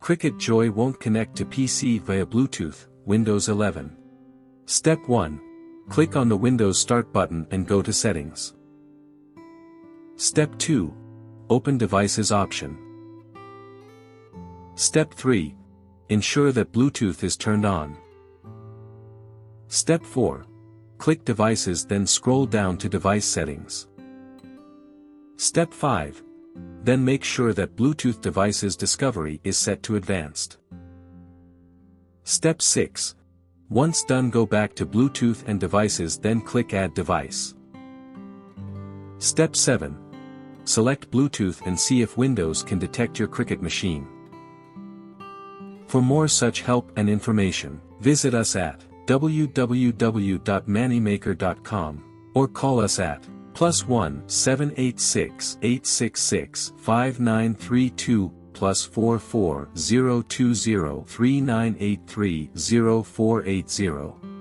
Cricut Joy won't connect to PC via Bluetooth, Windows 11. Step 1. Click on the Windows Start button and go to Settings. Step 2. Open Devices option. Step 3. Ensure that Bluetooth is turned on. Step 4. Click Devices, then scroll down to Device Settings. Step 5. Then make sure that Bluetooth Devices Discovery is set to Advanced. Step 6. Once done, go back to Bluetooth and Devices, then click Add Device. Step 7. Select Bluetooth and see if Windows can detect your Cricut machine. For more such help and information, visit us at www.mannymaker.com or call us at +1 786 866 5932 +44 020 3983 0480.